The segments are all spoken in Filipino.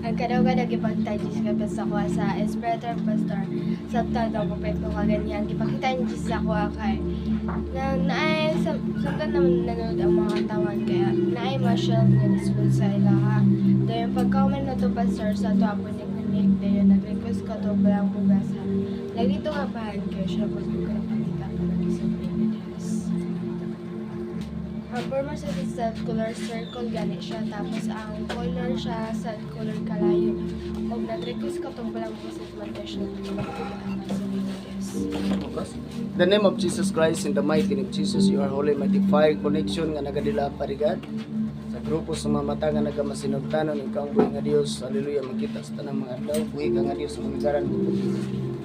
Ang kadaw-kadaw gipagtajis ka sa ko sa Espiritu Pastor sa tataw ko pet ko kaganyan gipakita ni Jesus sa ko kay naay samtang naman nanood ang mga tawan kaya naay ma-shelf niya ni school sa ilaha. Dayon pagka-comment na to Pastor sa to ako ni Nick dayon nag-request ka to balang bugasa. Lagi to nga pahan kayo siya pag magkakapalita ka lagi sa Pilipinas. Ang forma siya sa self-color circle gani siya tapos ang color siya self-color kalayo. Og nag-request ka tong balang bugasa mandash na pagkakapalita sa Pilipinas. In the name of Jesus Christ, in the mighty name of Jesus, you are holy, mighty fire connection nga nagadila parigad. Sa grupo sa mga mata nga nagamasinugtanon, ikaw ang buhay nga Diyos. Hallelujah, magkita sa tanang mga adlaw. Buhay ka nga Diyos, mangigaran mo.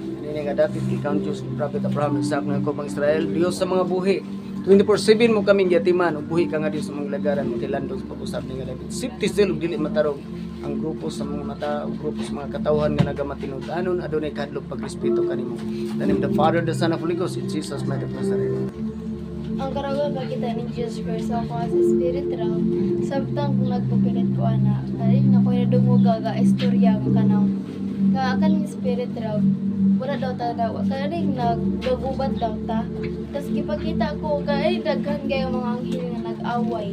Kanina nga dapat, ikaw ang Diyos, Prophet Abraham, Isaac, ng Kubang Israel. Diyos sa mga buhay. 24/7 mo kaming yatiman, ug buhay ka nga Diyos sa mga lagaran mo. Tilandong sa pag-usap ni nga David. Safety still, ug dili matarong. Ang grupo sa mga mata, ug grupo sa mga katawhan nga nagamatinugtanon, adunay kadlok pagrespeto kanimo. In the name of the Father, the Son, of Holy Ghost, in Jesus' mighty name. Ang karagon pagkita ni Jesus Christ ako sa spirit raw sabtang kung nagpupilit ko ana kay na ko na dumuga ga istorya nga kanang nga kaning spirit raw wala daw ta daw kay nagdagubat daw ta tas gipakita ko kay daghan kay mga anghel nga nag-away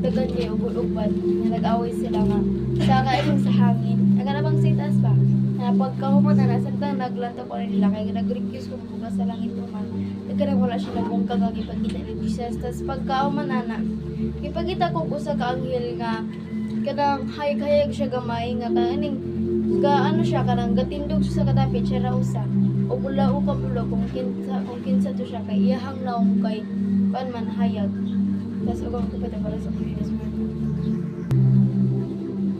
daghan kay ugod-ugad nga nag-away sila nga sa kaayong sa hangin aga bang sitas ba na pagkahumot na samtang naglanto ko nila kay nag-request ko buka sa langit man nagkara wala siya nabong kagagipagkita ni Jesus tas pagkauman ana ipagita ko sa kaanghel nga kanang hayag-hayag siya gamay nga kaning ga ano siya kanang gatindog siya sa kadapit siya ra usa o bula o kabulo kung kinsa to siya kay iyahang naong kay pan man hayag tas ugang ko pa para sa Pilipinas.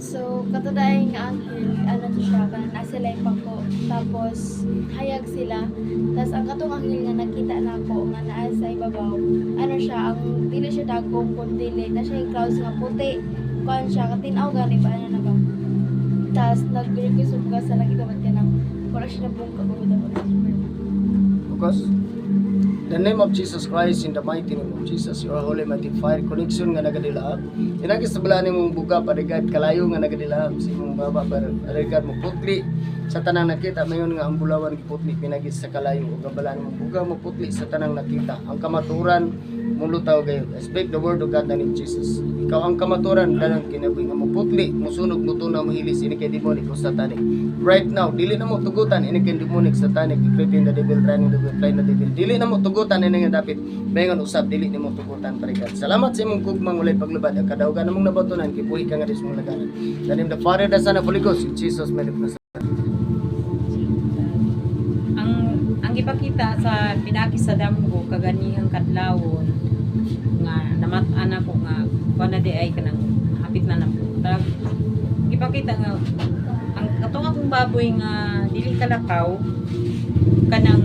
So, katadaing nga anghel, ano to siya, kanang nasa life ako. Tapos, hayag sila. Tapos, ang katong anghel nga nakita na ako, nga naa sa ibabaw, ano siya, ang dili siya dagong, kung dili, na siya yung clouds nga puti. Kuhan siya, katinaw gani ba, ano na ba? Tapos, nag-request of gas sa lang ikabat ka ng, wala siya na buong kagugudan ko. Focus. In the name of Jesus Christ, in the mighty name of Jesus, you are holy, mighty fire connection nga nagadilaab. Inagis sa balahan mong buka, parigad, kalayo nga nagadilaab. Si mong baba, parigad mo putli. Sa tanang nakita, mayon nga ang bulawan putli, pinagis sa kalayo. O gabalaan mong buka, mo putli sa tanang nakita. Ang kamaturan, mulutaw kayo. Speak the word of God na ni Jesus. Ikaw ang kamaturan, dalang kinabuhi nga mo putli, musunog, mutuna, mahilis, ini kay demonic o satanic. Right now, dili na mo tugutan, ini kay demonic, satanic, creeping the devil, trying the devil, flying the devil. Dili na mo tugutan, ini nga dapat, bayangan usap, dili na mo tugutan, parigad. Salamat sa imong kugmang ulay paglubad, ang kadaugan namong nabatunan, kipuhi ka nga dis mong laganan. Dalim the Father, the Son, of Holy Ghost, in Jesus' mighty name. Ang ipakita sa pinaki sa damgo kaganihang kadlawon nga namat-ana ko nga kuana di ay kanang hapit na ng butag. Ipakita nga ang katong akong baboy nga dili kalakaw kanang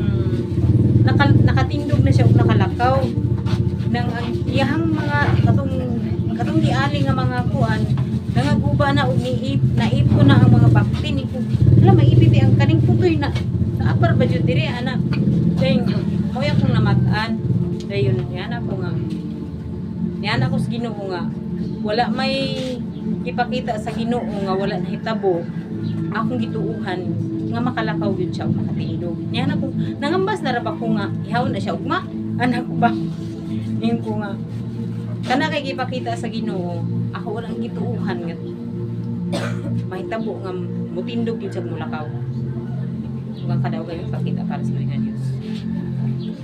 nakatindog na siya og nakalakaw nang ang iyang mga katong diali nga mga kuan nangaguba na og naip ko na ang mga bakti ni ko wala maipiti ang kaning putoy na naapar ba jud diri anak dayong moy akong namatan dayon yan ako nga yan ako sa Ginoo nga wala may ipakita sa Ginoo nga wala nahitabo akong gituuhan nga makalakaw gyud siya og makatindog yan ako nangambas na ra ba ko nga ihaw na siya ugma anak ba ning ko nga kana kay gipakita sa Ginoo ako walang gituuhan nga mahitabo nga mutindog gyud siya mulakaw ug kadaw kayo pakita para sa mga Dios.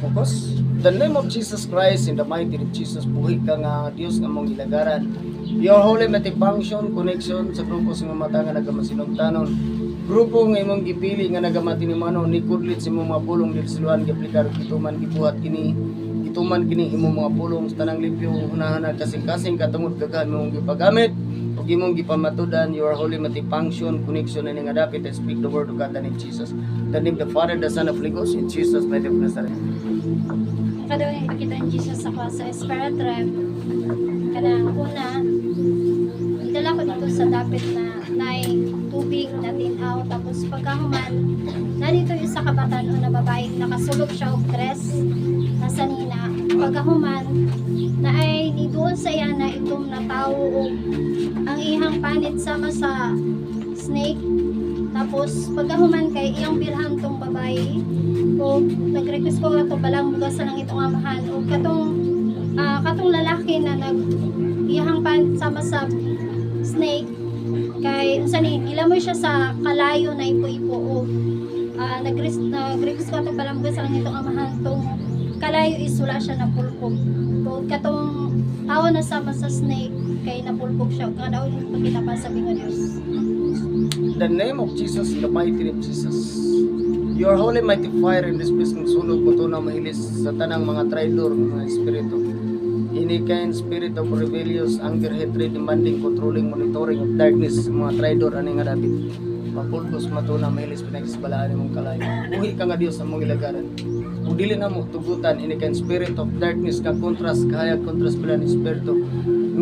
Focus. In the name of Jesus Christ, in the mighty name of Jesus, buhi ka nga Diyos nga mong ilagaran. Your holy mighty function, connection sa grupo sa mga mata nga nagamasinugtanon. Grupo nga imong gipili nga nagamati ni mano ni kudlit sa imong mga pulong dili siluan gaplikar kituman gibuhat kini gituman kini imong mga pulong sa tanang limpyo unahan kasing-kasing katungod kaghan imong gipagamit ug imong gipamatudan your holy mighty function connection ani nga dapat speak the word of God in Jesus. The name of the Father, the Son, of Holy Ghost, in Jesus' mighty name. Kada yung ipakita ni Jesus ako sa Spirit Realm. Kanang una, idala ko dito sa dapit na nay tubig na tinaw. Tapos pagkahuman, na dito yung sa kabatan o na babaeng nakasulog siya og dress na sanina. Pagkahuman, na ay doon sa iya na itong natao o ang ihang panit sama sa snake. Tapos pagkahuman kay iyang bilhan tong babae o nag-request ko ato balang bugas sa lang itong amahan o katong lalaki na iyahang pan sama sa snake kay unsa ni ila mo siya sa kalayo na ipo-ipo o nag-request ko ato balang bugas sa lang itong amahan tong kalayo is wala siya napulpog o katong tao na sama sa snake kay napulpog siya kada ulit pagkita pa sa nga Dios. In the name of Jesus, in the mighty name of Jesus. Your holy mighty fire in this place ng sulod mo to na mahilis sa tanang mga traidor, mga espiritu. Any kind spirit of rebellious, anger, hatred, demanding, controlling, monitoring of darkness, mga traidor, ani nga David. Mapulbos mato na mahilis pinagsbalaan mong kalayo. Uhi ka nga Dios sa mong ilagaran. Kung dili na mo tugutan, any kind spirit of darkness, ka contrast, kahayag contrast pala ni espiritu.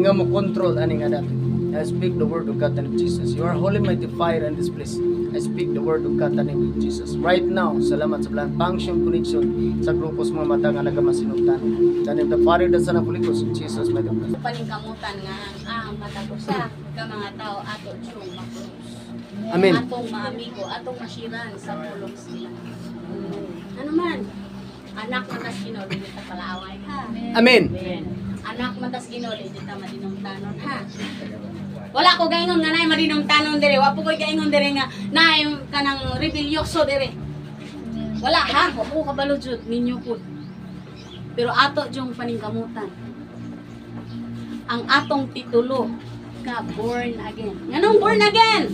Nga mo control, ani nga David. I speak the word of God in the name of Jesus. You are holy mighty fire in this place. I speak the word of God in the name of Jesus. Right now, salamat sa blang function connection sa grupos mga mata nga nagamasinugtan. In the name of the Father, the Son, and Holy Ghost, in Jesus' mighty name. Paningkamutan nga ang matapusa ka mga tao ato siyong mapulos. Amen. Atong maamigo, atong masiran sa pulong sila. Ano man, anak matas ginoli dito palaaway ha. Amen. Anak matas ginoli dito madinungtanon ha. Wala ko gaingon nga nay madinungtanon dire, wa po ko gaingon dire nga nay kanang rebelyoso dire. Wala ha, wa po kabalo jud ninyo pud. Pero ato jung paningkamutan. Ang atong titulo ka born again. Nganong born again?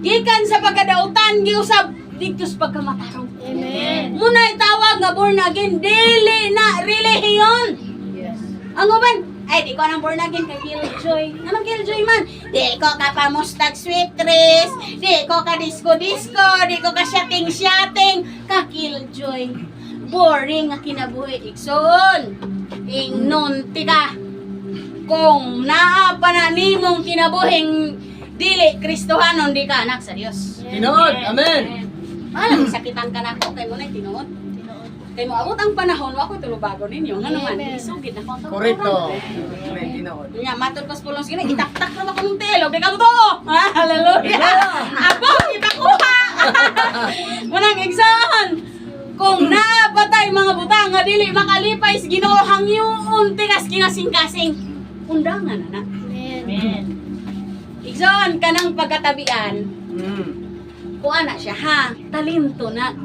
Gikan sa pagkadautan giusab dito sa pagkamatarong. Amen. Muna itawag nga born again, dili na relihiyon. Yes. Ang uban, ay di ko nang born again kay Killjoy. Anong Killjoy man? Di ko ka pamustag sweet trees, di ko ka disco-disco, di ko ka shouting-shouting, ka Killjoy. Boring nga kinabuhi, Ikson. Ingnon tika. Kung naa pa na nimong kinabuhing dili Kristohanon, di ka anak sa Dios. Tinood. Amen. Alam, sakitan ka na ako, kay mo na tinuod. Kay mo abot ang panahon, wa ko tulubago ninyo. Nga naman, Amen. isugid na ko. Correcto. Amen. Tinood. Nga, matod pas pulong sige, itaktak na ako ng telog. Di ka mo to! Hallelujah! Apo, ipakuha! Munang igsoon! Kung naapatay mga butang nga dili makalipay sa Ginoo hangyoon tigas kinasing-kasing. Undangan na na. Amen. Igsoon kanang pagkatabian, Mm. kuha na siya ha, talento na.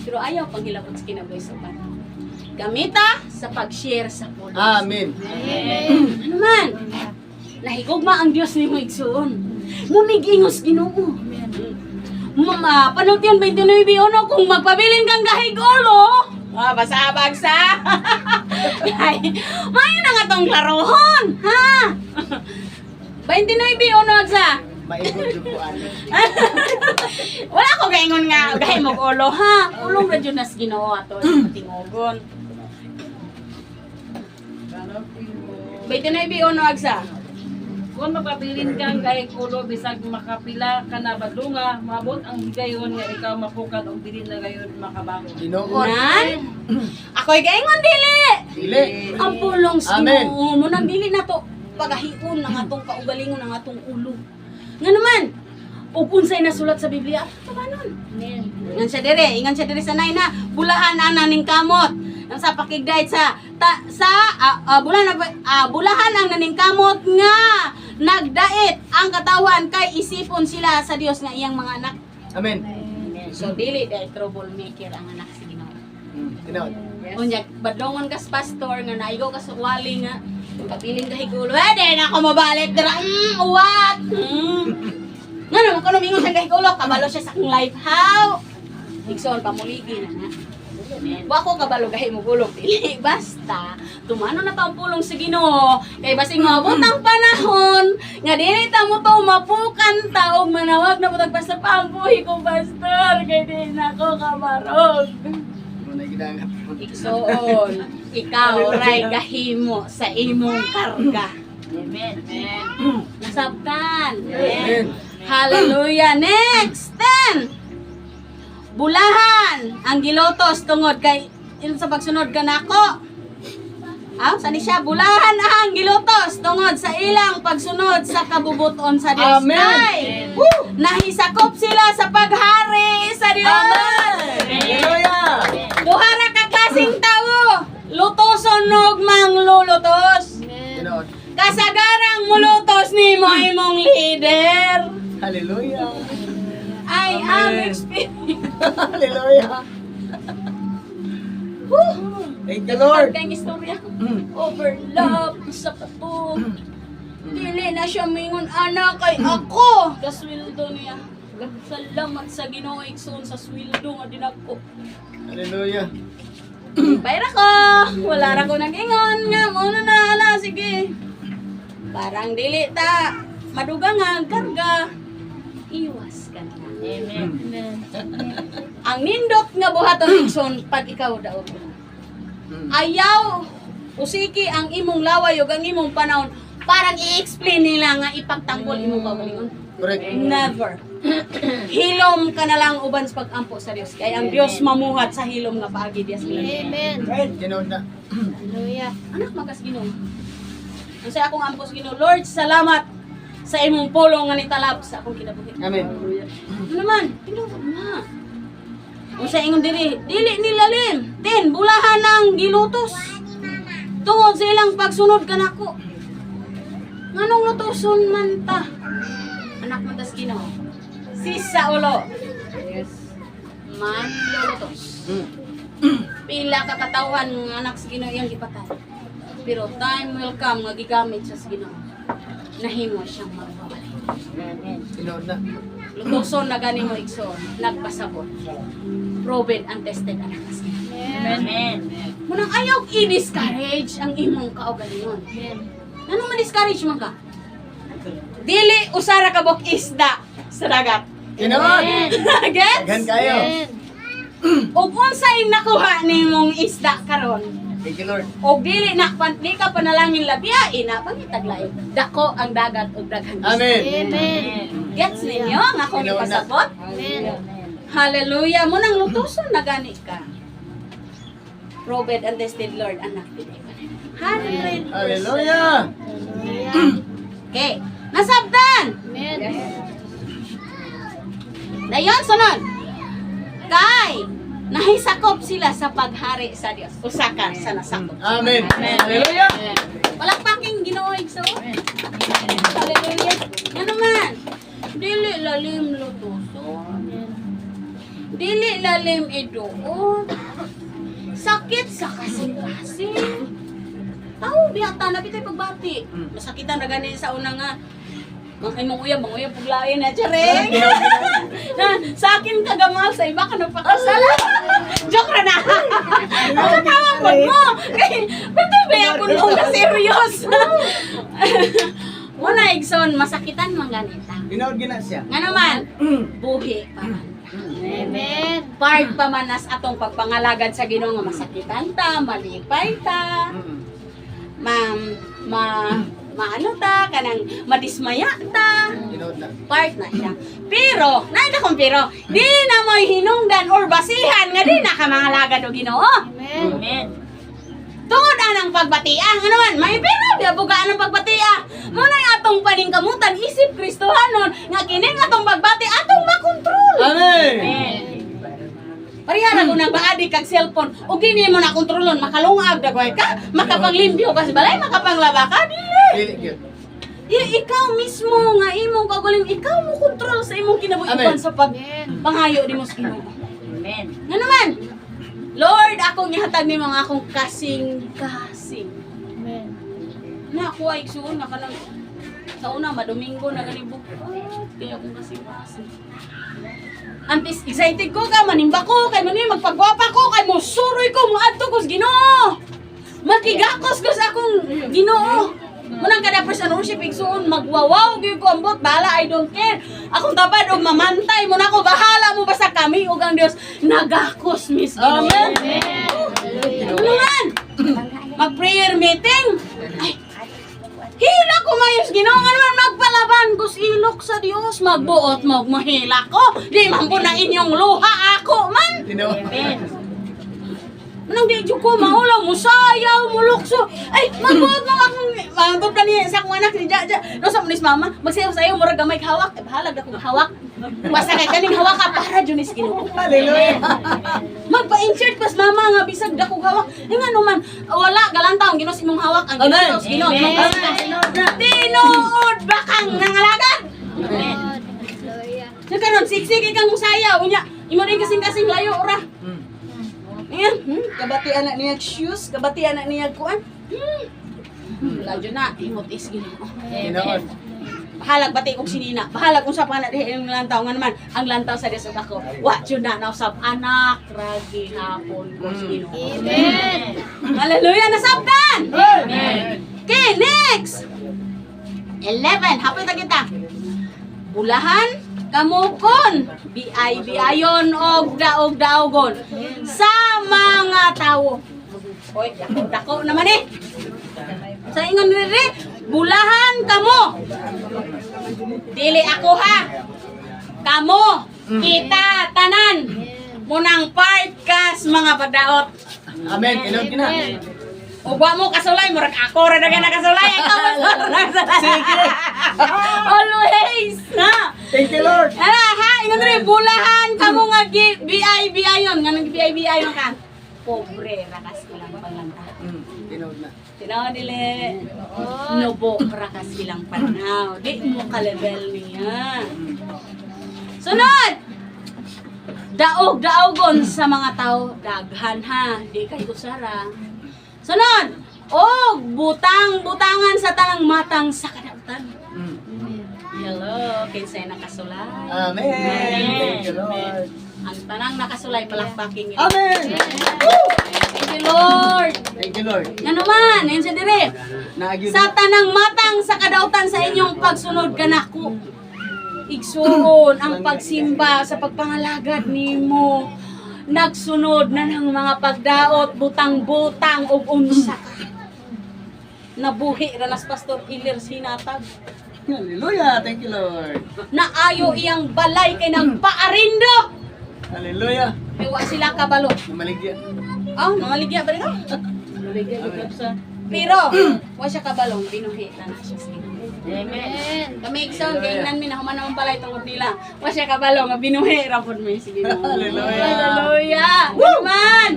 Pero ayaw pang hilabot sa kinabuhi sa pan. Gamita sa pag-share sa pulos. Amen. Amen. Ano man? Nahigugma ang Diyos ni mo igsoon. Mumigingos Ginoo. Mama, panultian 29 ono kung magpabilin kang gahigulo. Basabag sa. Ay, may na nga tong klarohon, ha? 29 ono agsa. Maigod yung kuan. Wala ko gaingon nga gahi mo ulo ha. Ulong ra jud nas Ginoo ato sa tingogon. 29 ono agsa. Kung magpabilin kang kahit ulo, bisag makapila ka na badunga, mabot ang higayon nga ikaw mapukad o bilin na gayon makabangon. Tinood. Nan? Ako'y gaingon dili. Dili. Ang pulong sa Amen. Ginoo mo nang dili na to pagahiun ng atong kaugalingon ng atong ulo. Nga naman, ug unsay nasulat sa Biblia, ato kanon. Amen. Ingan siya dire sa nay na bulahan ana ning kamot. Ang sa pakigdayt sa bulahan ang naning kamot nga nagdait ang katawan kay isipon sila sa Dios nga iyang mga anak. Amen. So dili dai troublemaker ang anak sa Ginoo. Tinood. Unya badlongon kas pastor nga naigo ka sa wali nga kapiling ka higulo. Di na ako mabalik dira. What? Nga naman kuno mingon sa kahigulo kabalo siya sa akong life. How? Igsoon pamuligi na na. Wa ko kabalo gahi mo gulog dili basta tumano na taong pulong sa Ginoo kay basing maabot ang panahon nga dili ta mo to mapukan ta og manawag na butag pastor pambuhi ko pastor kay di na ko kamarog. Muna gidangat. Igsoon, ikaw ray gahimo sa imong karga. Amen. Nasabtan. Amen. Hallelujah. Next, 10. Bulahan ang gilotos tungod kay sa pagsunod ka nako. Sani siya bulahan ang gilutos tungod sa ilang pagsunod sa kabubuton sa Dios. Amen. Kay nahisakop sila sa paghari sa Dios. Hallelujah. Duha ra ka klaseng tawo, lutoson ug manglulutos. Tinood. Kasagarang mulutos nimo imong leader. Hallelujah. I am Amen. experienced. Hallelujah. Thank you, Lord. Kaya istorya. Overlap sa kato. Dili na siya mingon anak kay ako. Kasweldo niya. Salamat sa Ginoo igsoon sa sweldo nga dinako. Hallelujah. Bayra ko. Wala ra ko nag-ingon nga mo na ala sige. Parang dili ta madugangan karga. Iwas ka na. Amen. Ang nindot nga buhaton igsoon pag ikaw daog. Ayaw usiki ang imong laway ug ang imong panahon parang i-explain nila nga ipagtanggol imong kaugalingon. Correct. Never. Hilom ka na lang uban sa pag-ampo sa Dios. Kay ang Dios mamuhat sa hilom nga paagi dias nila. Amen. Tinood na. Hallelujah. Anak magas Ginoo. Ang sa akong ampo sa Ginoo, Lord, salamat sa imong pulong nga nitalab sa akong kinabuhi. Amen. Ano naman? Tinuod na. Kung sa ingon diri, dili nilalim. Bulahan ng gilutos. Tungod sa ilang pagsunod kanako. Nganong lutoson man ta? Anak mo tas Ginoo. Sisa ulo. Yes. Man lulutos. Pila ka katawan ng anak sa Ginoo iyang gipatay. Pero time will come nga gigamit siya sa Ginoo. Nahimo siyang magbabalik. Tinood na. Lutoson na gani mo igsoon, nagpasabot. Proven and tested ang anak sa Ginoo. Amen. Munang ayaw i-discourage ang imong kaugalingon. Amen. Anong ma-discourage man ka? Dili usara ka bok isda sa dagat. Tinood. Gets? Gan kayo. Amen. Ug unsay nakuha nimong isda karon? Thank you, Lord. Og dili na di ka panalangin labya ina pangitaglain. Dako ang dagat ug daghang isda. Amen. Amen. Gets ninyo nga akong Tinood na. ipasabot? Amen. Hallelujah. Mo nang lutoson na gani ka. Proven and tested Lord anak dili pa. 100%. Hallelujah. Hallelujah. Okay. Nasabtan. Amen. Dayon sunod. Kay nahisakop sila sa paghari sa Dios. Usa ka sa nasakop. Amen. Hallelujah. Palakpaking Ginoo igsoon. Hallelujah. Ano naman? Dili lalim lutoson. Dili lalim idoon. Sakit sa kasing-kasing. Tao biyata na bitay pagbati. Masakitan na gani sa una nga. Mga imong uyab puglain na tsareng. Sa akin kagamal, sa iba ka nagpakasala. Joke ra na. Nakatawa po mo. Bitay ba ako nung na serious? Muna igsoon, masakitan man ganita. Tinood gina siya. Nga naman, buhi pa man. Amen. Part pa man as atong pagpangalagad sa Ginoo nga masakitan ta, malipay ta, maano ta, kanang madismaya ta. Tinood na. Part na siya. Pero, naida kong pero, di na mo hinungdan or basihan nga di na ka mangalagad o Ginoo. Amen. Tungod anang pagbatia, ano man, may pero biabugaan ang pagbatia. Muna yung atong paningkamutan, isip Kristohanon, nga kining atong pagbati, atong makontrol. Amen. Parihara ko nagbaadi kag cellphone, o gini mo na kontrolon, makalungag dagway ka, makapanglimpyo ka sa balay, makapanglaba ka, dili. Dili gyud. Ikaw mismo nga imong kagulim, ikaw mo kontrol sa imong kinabuhian Amen. sa pagpangayo di mo sa Ginoo. Amen. Nga naman, Lord, akong ihatag nimo nga akong kasing-kasing. Amen. Na ako ay igsuon nga kanang sa una madomingo na ganibok. Kaya akong kasing-kasing. Antes excited ko ka manimba ko kay mani magpagwapa ko kay mo suroy ko mo adto ko sa Ginoo. Makigakos ko sa akong Ginoo. Munang kada person worship igsuon magwawaw gyud ko ambot bala I don't care. Akong tapad og mamantay mo na ko bahala mo basta kami ug ang Dios nagakos mis Ginoo. Amen. Hallelujah. Ano man? Mag-prayer meeting. Ay, hila ko mayos Ginoo nga naman magpalaban ko sa ilok sa Dios magbuot mo mahila ko. Di man po na inyong luha ako man. Tinood. Manang di jud ko maulaw mo sayaw mo lukso. Ay, magbuot mo akong mangtod ka niya sa akong anak si Jaja. No sa munis mama, magsayaw-sayaw mo ra gamay hawak. Ay, bahalag ako hawak. Basta kay kaning hawak ka para junis Ginoo. Hallelujah. Magpa-insert pas mama nga bisag dako hawak. Eh nga naman, wala galantaw Ginoo sa imong hawak ang Ginoo sa Ginoo. Tinuod ba kang nangalagad? Hallelujah. Nakaron siksik ikang musayaw unya. Imo rin kasing layo ora. Ayan, kabati anak niya shoes, kabati anak niya kuan. Lajo na, himot is Ginoo. Ginoon. Bahalag bati kong sinina. Bahalag kung sa panat yung lantaw nga naman. Ang lantaw sa desod ako. Wa jud na nausap anak ragi hapon ko sa Ginoo. Amen. Hallelujah, nasabtan. Amen. Okay, next. 11, hapon ta kita. Bulahan kamukon, biay-biayon og daog-daogon sa mga tawo. Oy, dako naman eh. Sa ingon diri, bulahan kamo. Dili ako ha. Kamo, kita tanan. Munang part kas mga pagdaot. Amen. Ginoon kina. Ugwa mo kasulay, murag ako ra daga nakasulay. Ikaw Sige. Always. Ha. Thank you, Lord. Ha, ingon rin, bulahan kamo nga BI-BI-yon. Nga nang BI-BI-yon ka. Pobre, rakas ilang paglanta. Ginoon na. Tinaw dili. Nubo, rakas ilang panaw. Di mo ka-level niya. Sunod! Daog-daogon sa mga tao. Daghan ha. Di kayo usara. Sunod! Og butang-butangan sa tanang matang sa kadautan. Hello, kinsay nakasulay. Amen. Thank you, Lord. Ang tanang nakasulay palakpaking ito. Amen. Thank you, Lord. Thank you, Lord. Nga naman, yun sa dire. Naagyo Sa tanang matang sa kadautan sa inyong pagsunod kanako. Igsuon ang pagsimba sa pagpangalagad nimo. Nagsunod na ng mga pagdaot, butang-butang ug unsa ka. Nabuhi ranas Pastor Ilir sinatag. Hallelujah. Thank you, Lord. Naayo iyang balay kay nagpaarindo. Hallelujah. May wa sila kabalo. Namaligya. Oh, namaligya ba rin ako? Namaligya sa... Pero, wa siya kabalong, binuhi na siya sa inyo. Amen. Kami ikson, gainan mi na human naman balay tungkol nila. Wa siya kabalong, nga binuhi rapod mo yung sige mo. Hallelujah. Hallelujah! Naman!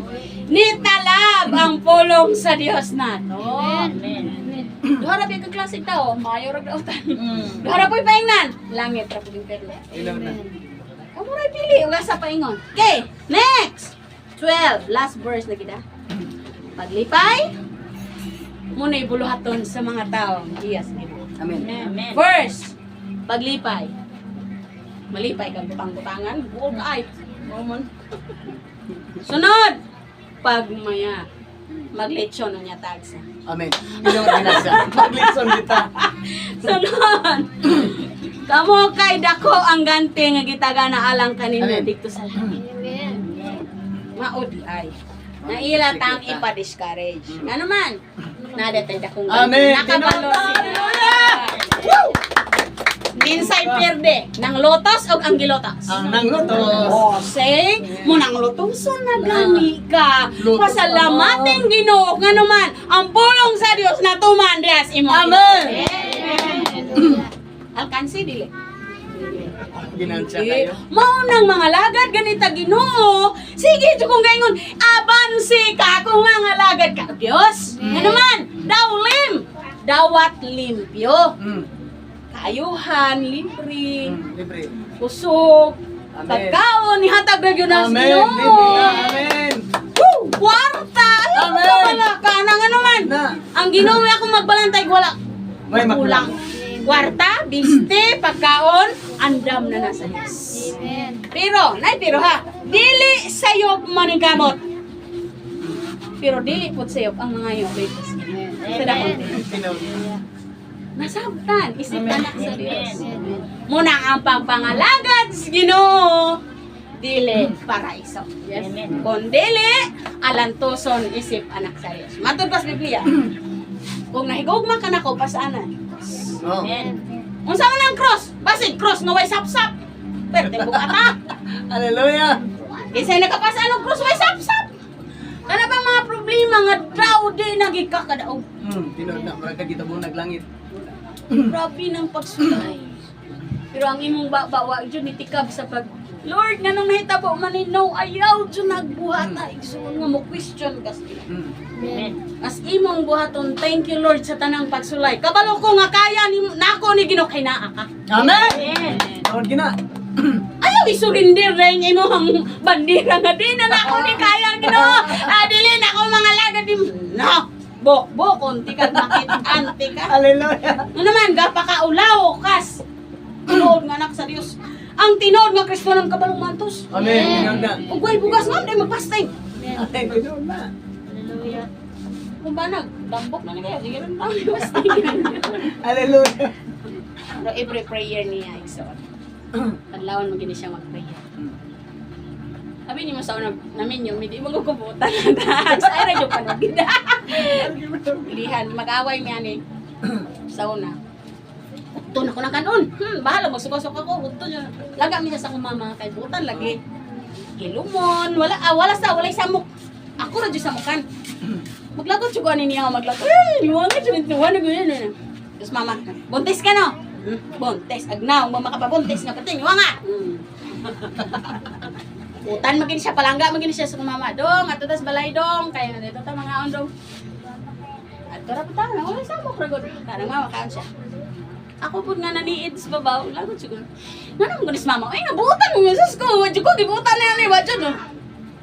Nitalab ang pulong sa Diyos nato. Amen. Duhara pa yung klasik tao, mayo rag dautan. Duhara po yung paingnan. Langit rapod yung perla. Ginoon na. Kamu ray pili, uga sa paingon. Okay, next! 12, last verse na kita. Paglipay, muna'y buluhaton sa mga tao. Yes, Amen. First, paglipay. Malipay kang butang-butangan, buol ka ay. Sunod, pagmaya. Maglechon na niya tagsa. Amen. Ginoon binasa. Maglitson kita. Sunod, kamo kay dako ang ganti nga gitaga na alang kanino Amen. dito sa langit. Amen. Maudi ay. Naila tang ipa-discourage. Ano man? Nadatay dakong Amen. nakabalo sila. Minsay perde ng lotos o ang gilotas. Ang nanglutos. Oh, say, mo nang lutuson na gani ka. Lutos Pasalamating Ginoo nga naman ang pulong sa Dios na tumandias imo. Amen. Alkansi dili. Ginansya kayo. Maunang mga lagad ganita Ginoo. Sige jud kung gaingon, abansi ka kung mga lagad ka Dios. Nga naman, dawlim, dawat limpyo. Kaayuhan, libre, Libre. kusog, Amen. pagkaon, ihatag na yun ang Amen. Ginoo. Libre na. Amen. Woo! Kwarta! Ayaw Amen. ka wala ka na nga naman. Na. Ang Ginoo may akong magbalantay, wala. May Kulang. Kwarta, biste, pagkaon, andam na nasa Diyos. Amen. Pero ha, dili sayop maningkamot. Pero dili po sayop ang mga iyo. Sa dakong nasabtan, isip anak sa Diyos. Muna ang pagpangalagad sa Ginoo, dili paraiso. Yes. Kung dili, alantoson isip anak sa Diyos. Matod pas Biblia. Kung nahigugma ka na ko, pasaanan. Oh. Unsa man ang cross? Basig cross nga way sapsap. Pero timbog ata. Hallelujah. Kisay nakapasaan og cross way sapsap. Ano ba mga problema nga daw di nagikakadaog? Tinod na para kita mo naglangit. Grabe ng pagsulay. Pero ang imong bawa dyan itikab sa pag Lord, nga nung nahitabo maninaw, ayaw dyan nagbuhata. Igsoon nga mo question kasi. As imong buhaton, thank you Lord sa tanang pagsulay. Kabalo ko nga kaya ni nako ni Ginoo kay naa ka. Amen. Tawad gina. Ayaw isurindir rin imong bandira nga di na nako ni kaya Ginoo. Dili na ako mga lagad di. No. Bok, konti ka bakit anti ka. Hallelujah. Ano naman, gapakaulaw, kas. Tinood nga anak sa Dios. Ang tinood nga Kristo ng kabalong mantos. Amen. Tinod na. Ugway bugas nga, di magpasting. Amen. Tinod na. Hallelujah. Kung ba nagdambok na niya, sige rin tayo pasting. Hallelujah. Pero every prayer niya, ikson. Adlawan mo gini siya mag-prayer. Sabi ni mo sa una, namin yung hindi mo gugubutan na sa era yung panagid. Lihan, mag-away niya ni sa una. Utton ako ng kanon. Bahala, magsukasok ako. Utton niya. Laga niya sa kumama kay butan lagi. Kilumon, wala samok. Ako na dyan samukan. Maglagot siya kuhanin niya, maglagot. Liwangan siya nito, wala ko yun. Tapos mama, buntis ka no? Buntis, agnaw, makapabuntis nga pating, nga. Utan magin siya, palangga magin siya sa kumama. Dong, ato tas balay dong, kaya na dito ta mga ondong. At tara pa ta, wala samok ragod. Tarang mawakaan siya. Ako po nga naniid sa babaw, lagot siguro. Nga naman gunis mama, ay nabutan mo yung sus ko, wadyo ko, gibutan na yan eh, wadyo no.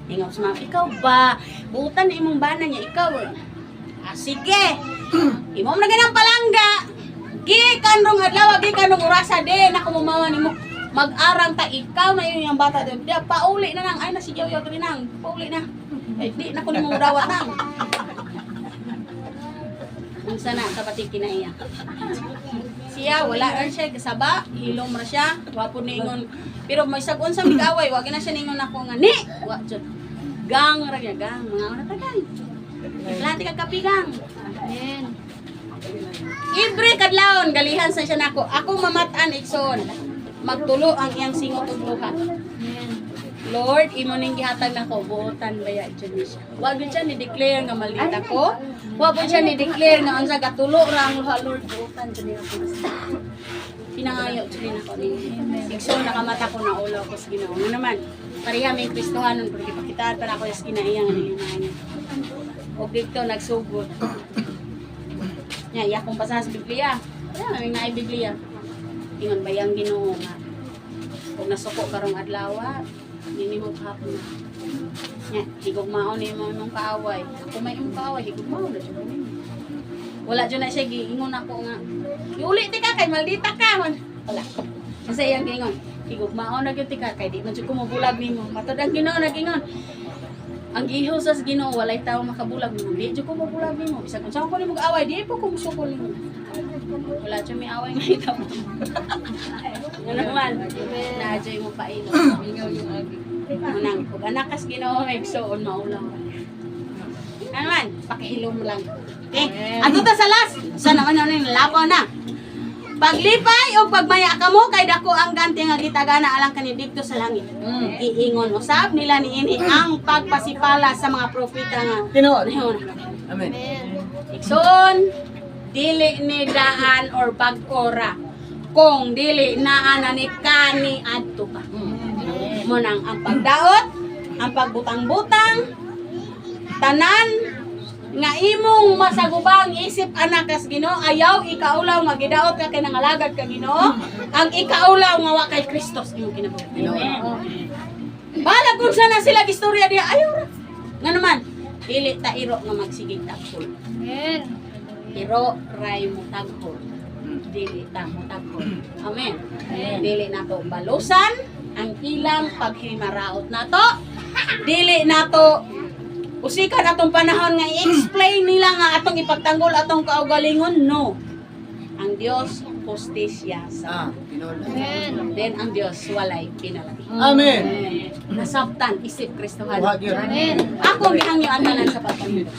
Ingaw sa mama, ikaw ba? Butan na imong bana niya, ikaw eh. Sige, imong na ganang palangga. Gikan rong adlaw, gikan rong orasa din, ako mamawa ni mo. Mag-arang ta, ikaw na yun yung bata din. Diya, pauli na nang, ay na si Yaw rin nang, pauli na. Eh, di na ko ni mong dawat nang. Ang sana, kapatid kinaiya. Siya, wala rin siya, kasaba, hilom ra siya, wapo ningon. Pero may sagon sa mig-away, wag na siya ningon ako nga, ni! Wag dyan. Gang ra niya, gang. Mga una tagay. Lanti ka kapigang. Amen. Ibre kadlawon, galihan sa siya nako. Ako mamatan, ikson. Magtulo ang iyang singot ug luhat. Amen. Lord, imo ning gihatag nako, buotan baya dyan ni siya. Wag yun siya ni-declare nga malita ko. Wag yun siya ni-declare nga unsa gatulo ra ang luha, Lord, buotan dyan ni ako. Pinangayo dyan ako ni. Ikso, nakamata ko na ulaw ko sa Ginoo. Ano naman, pareha may Kristohanon, pero ipakitaan pa na ako sa kinaiyang nilimahan niya. O dito, nagsugod. Nya, iya kong basa sa Biblia. Kaya, may nga Biblia. Ingon bayang Ginoo nga. Kung nasuko karong adlaw, hindi mo kahapon na. Nya, higugmaon ni mo imong kaaway. Kung may imong kaaway, higugmaon na siya. Wala dyan na siya, giingon ako nga. Iuli ti ka, kay maldita ka. Wala. Kasi iyang giingon, higugmaon na yun ti ka, kay di man siya kumubulag ni mo. Matod ang Ginoo na giingon. Ang iho sa Ginoo, walay tao makabulag mo. Di siya kumubulag ni mo. Bisa kung saan ko ni mag-away, di po kumusukol ni mo. Wala siya may away nga ito mo. Ano naman, na-joy mo pa ilo. Manang, kung anak kas Ginoo, may igsoon, maulaw. Ano man, pakihilo mo lang. Okay, ato ta sa last. Sa naman yung labaw na. Paglipay o pagmaya ka mo, kay dako ang ganti nga gitagana alang kani dito sa langit. Iingon usab nila niini ang pagpasipala sa mga propeta nga. Tinood. Ayun. Amen. Ikson, dili ni daan or pag-ora. Kung dili naa ni kani adto ka. Mo nang ang pagdaot, ang pagbutang-butang, tanan nga imong masagubang isip anak kas Ginoo, ayaw ikaulaw nga gidaot ka kay nangalagad ka Ginoo, ang ikaulaw nga wa kay Kristos imong kinabuhi. Balag kung sana sila istorya diya, ayaw ra. Nga naman, dili ta iro nga magsigig taghol. Amen. Iro ray mo taghol. Dili ta mo taghol. Amen. Dili nato balusan ang ilang paghimaraot nato. Dili nato usikan atong panahon nga i-explain nila nga atong ipagtanggol atong kaugalingon, no. Ang Dios hustisya sa. Tinood. Amen. Then ang Dios walay pinalagi. Amen. Nasabtan isip Kristohan. Wag yun. Amen. Ako gihangyo ang tanan sa pagpamilya.